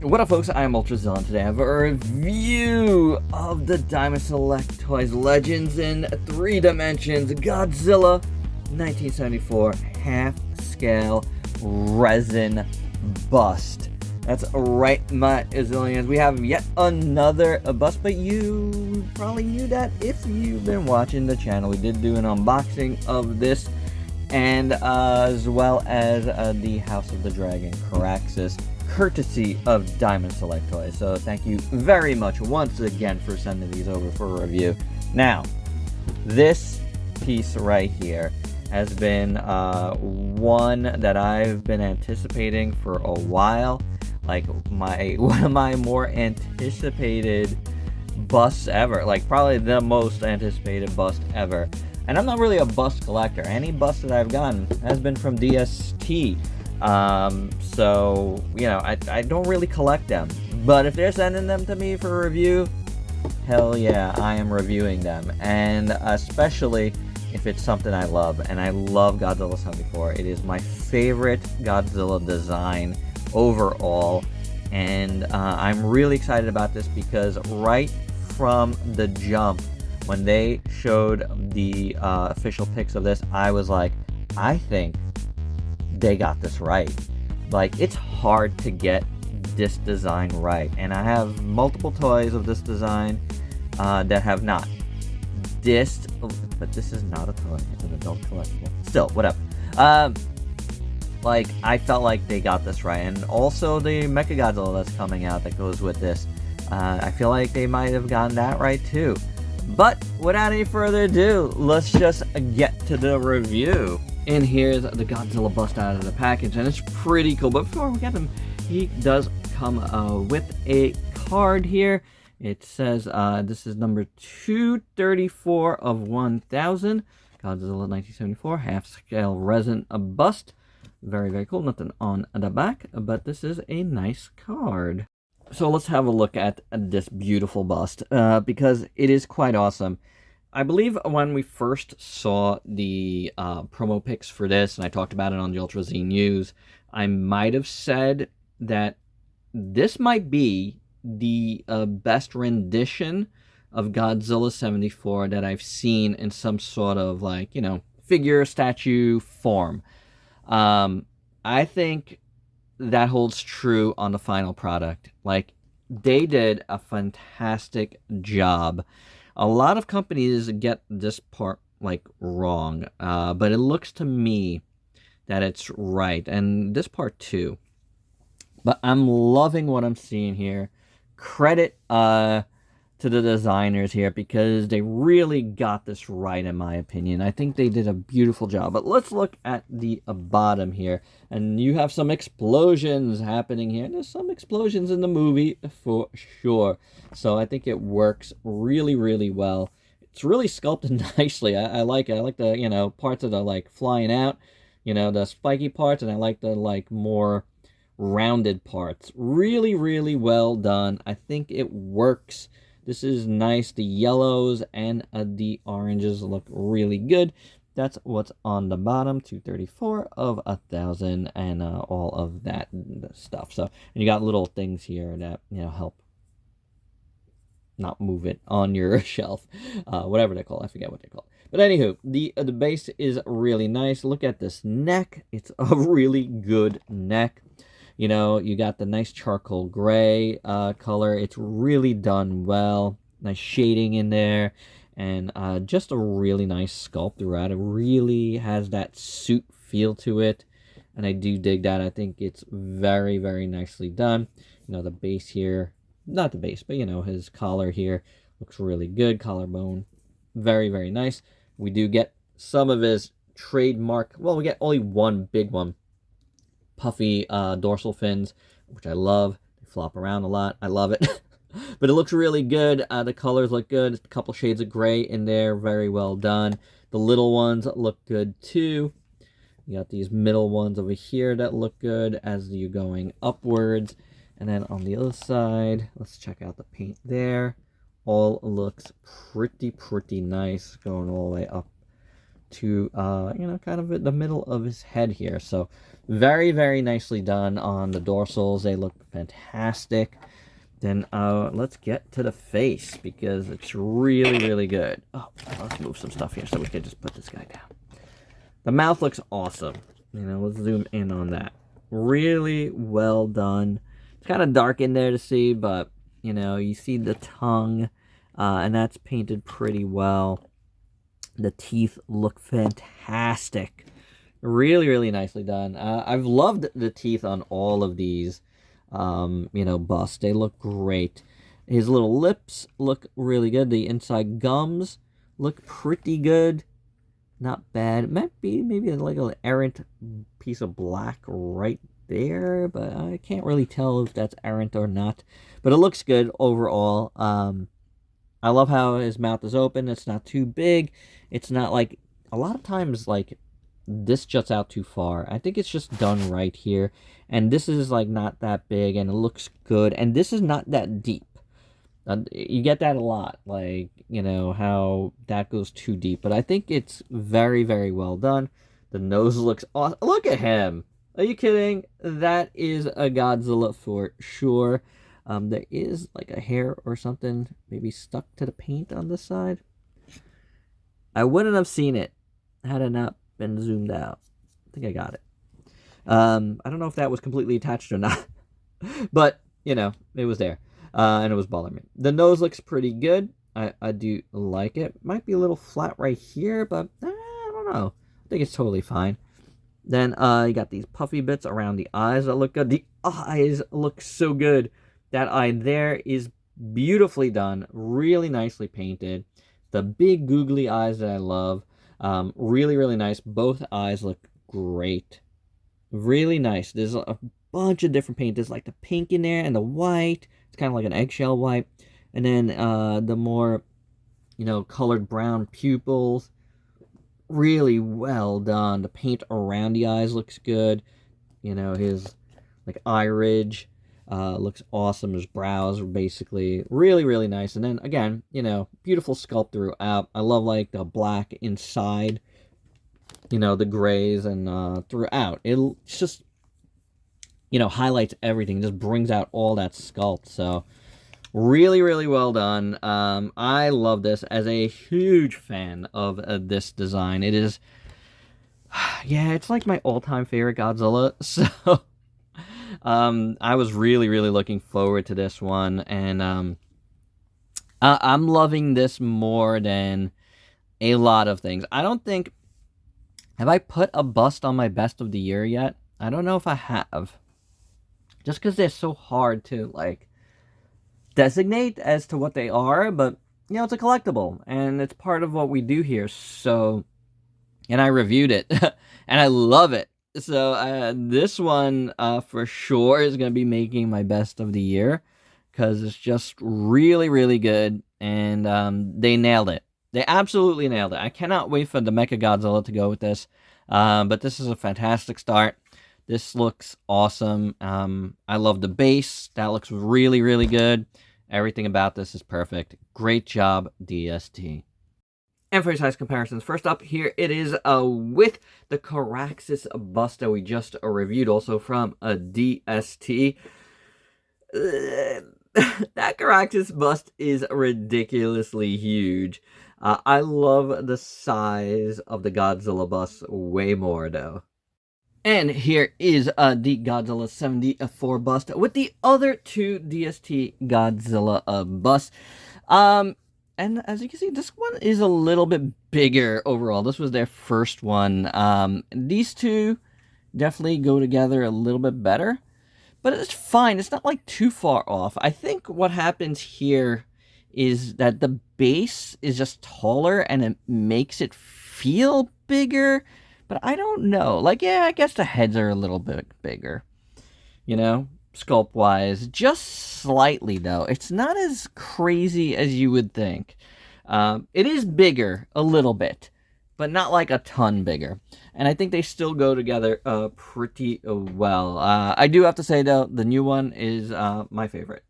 What up, folks? I'm ultrazillatoys, and today I have a review of the Sculpt Legends in 3 Dimensions Godzilla 1974 half-scale resin bust. That's right, my Zillions. We have yet another bust, but you probably knew that if you've been watching the channel. We did do an unboxing of this, and as well as the House of the Dragon Caraxus, courtesy of Diamond Select Toys. So thank you very much once again for sending these over for a review. Now, this piece right here has been one that I've been anticipating for a while. Like one of my more anticipated busts ever. Like probably the most anticipated bust ever. And I'm not really a bust collector. Any bust that I've gotten has been from DST. So, you know, I don't really collect them, but if they're sending them to me for review, hell yeah, I am reviewing them, and especially if it's something I love, and I love Godzilla 74. It is my favorite Godzilla design overall, and I'm really excited about this because right from the jump, when they showed the official pics of this, I was like, I think they got this right. Like, it's hard to get this design right, and I have multiple toys of this design that have not. But this is not a toy, it's an adult collectible. Still, whatever. Like, I felt like they got this right, and also the Mechagodzilla that's coming out that goes with this. I feel like they might have gotten that right too. But without any further ado, let's just get to the review. And here's the Godzilla bust out of the package, and it's pretty cool. But before we get him, he does come with a card here. It says this is number 234 of 1000. Godzilla 1974 half-scale resin bust. Very, very cool. Nothing on the back, but this is a nice card. So let's have a look at this beautiful bust because it is quite awesome. I believe when we first saw the promo pics for this, and I talked about it on the Ultra Z News, I might have said that this might be the best rendition of Godzilla 74 that I've seen in some sort of, like, you know, figure, statue form. I think that holds true on the final product. Like, they did a fantastic job. A lot of companies get this part, like, wrong, but it looks to me that it's right, and this part too. But I'm loving what I'm seeing here. Credit to the designers here, because they really got this right, in my opinion. I think they did a beautiful job. But let's look at the bottom here, and you have some explosions happening here. There's some explosions in the movie for sure, so I think it works really, really well. It's really sculpted nicely. I like it. I like the, you know, parts that are like flying out, you know, the spiky parts, and I like the, like, more rounded parts. Really, really well done. I think it works. This is nice. The yellows and the oranges look really good. That's what's on the bottom. 234 of 1000 and all of that stuff. So, and you got little things here that, you know, help not move it on your shelf. Whatever they're called. I forget what they're called. But anywho, the base is really nice. Look at this neck. It's a really good neck. You know, you got the nice charcoal gray color. It's really done well. Nice shading in there. And just a really nice sculpt throughout. It really has that suit feel to it. And I do dig that. I think it's very, very nicely done. You know, the base here. Not the base, but, you know, his collar here looks really good. Collarbone. Very, very nice. We do get some of his trademark. Well, we get only one big one. Puffy dorsal fins, which I love. They flop around a lot. I love it. But it looks really good. The colors look good. A couple shades of gray in there. Very well done. The little ones look good too. You got these middle ones over here that look good as you're going upwards. And then on the other side, let's check out the paint there. All looks pretty nice, going all the way up to, you know, kind of at the middle of his head here. So very, very nicely done on the dorsals. They look fantastic. Then let's get to the face because it's really, really good. Oh, let's move some stuff here so we can just put this guy down. The mouth looks awesome. You know, let's zoom in on that. Really well done. It's kind of dark in there to see, but, you know, you see the tongue, and that's painted pretty well. The teeth look fantastic. Really, really nicely done. I've loved the teeth on all of these, you know, busts. They look great. His little lips look really good. The inside gums look pretty good. Not bad. It might be maybe like an errant piece of black right there, but I can't really tell if that's errant or not. But it looks good overall. I love how his mouth is open. It's not too big. It's not like, a lot of times, like, this juts out too far. I think it's just done right here. And this is, like, not that big, and it looks good. And this is not that deep. You get that a lot, like, you know, how that goes too deep. But I think it's very, very well done. The nose looks awesome. Look at him. Are you kidding? That is a Godzilla for sure. There is like a hair or something maybe stuck to the paint on this side. I wouldn't have seen it had it not been zoomed out. I think I got it. I don't know if that was completely attached or not. But, you know, it was there. And it was bothering me. The nose looks pretty good. I do like it. Might be a little flat right here, but I don't know. I think it's totally fine. Then you got these puffy bits around the eyes that look good. The eyes look so good. That eye there is beautifully done. Really nicely painted. The big googly eyes that I love. Really, really nice. Both eyes look great. Really nice. There's a bunch of different paint. There's like the pink in there and the white. It's kind of like an eggshell white. And then the more, you know, colored brown pupils. Really well done. The paint around the eyes looks good. You know, his like eye ridge looks awesome. His brows are basically really, really nice. And then again, you know, beautiful sculpt throughout. I love like the black inside, you know, the grays and throughout. It's just, you know, highlights everything. Just brings out all that sculpt. So really, really well done. I love this. As a huge fan of this design. It is, yeah, it's like my all-time favorite Godzilla. So I was really, really looking forward to this one. And I'm loving this more than a lot of things. I don't think, have I put a bust on my best of the year yet? I don't know if I have. Just because they're so hard to, like, designate as to what they are, but, you know, it's a collectible, and it's part of what we do here, so, and I reviewed it, and I love it, so, this one, for sure is going to be making my best of the year, because it's just really, really good, and, they nailed it. They absolutely nailed it. I cannot wait for the Mechagodzilla to go with this, but this is a fantastic start. This looks awesome. I love the base. That looks really, really good. Everything about this is perfect. Great job, DST. And for your size comparisons, first up here, it is with the Caraxus bust that we just reviewed, also from a DST. That Caraxus bust is ridiculously huge. I love the size of the Godzilla bust way more, though. And here is the Godzilla 74 bust with the other two DST Godzilla busts. And as you can see, this one is a little bit bigger overall. This was their first one. These two definitely go together a little bit better. But it's fine. It's not like too far off. I think what happens here is that the base is just taller and it makes it feel bigger. But I don't know. Like, yeah, I guess the heads are a little bit bigger. You know, sculpt-wise. Just slightly, though. It's not as crazy as you would think. It is bigger, a little bit. But not like a ton bigger. And I think they still go together pretty well. I do have to say, though, the new one is my favorite.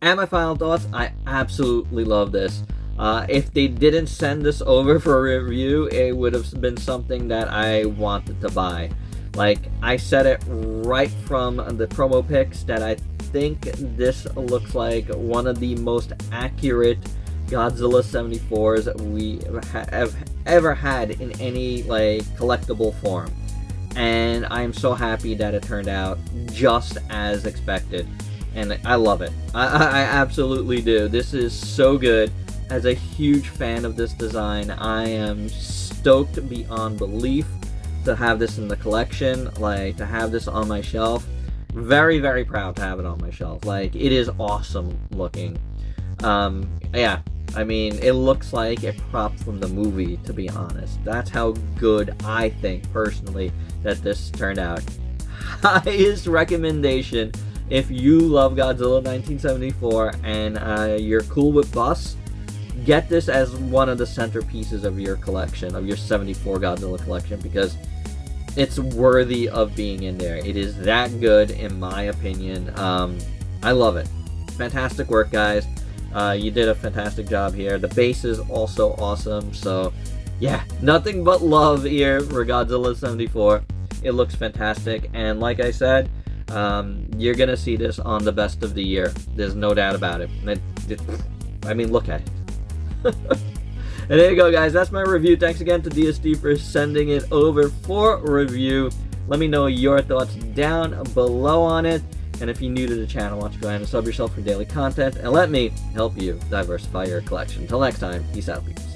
And my final thoughts, I absolutely love this. If they didn't send this over for a review, it would have been something that I wanted to buy. Like, I said it right from the promo pics that I think this looks like one of the most accurate Godzilla 74s we have ever had in any, like, collectible form. And I'm so happy that it turned out just as expected. And I love it. I absolutely do. This is so good. As a huge fan of this design, I am stoked beyond belief to have this in the collection, like, to have this on my shelf. Very, very proud to have it on my shelf. Like, it is awesome looking. Yeah, I mean, it looks like a prop from the movie, to be honest. That's how good I think, personally, that this turned out. Highest recommendation, if you love Godzilla 1974 and you're cool with busts, get this as one of the centerpieces of your collection, of your 74 Godzilla collection, because it's worthy of being in there. It is that good, in my opinion. I love it. Fantastic work, guys. You did a fantastic job here. The base is also awesome. So, yeah, nothing but love here for Godzilla 74. It looks fantastic. And like I said, you're going to see this on the best of the year. There's no doubt about it. I mean, look at it. And there you go, guys. That's my review. Thanks again to DSD for sending it over for review. Let me know your thoughts down below on it. And if you're new to the channel, why don't you go ahead and sub yourself for daily content and let me help you diversify your collection. Until next time, peace out, peeps.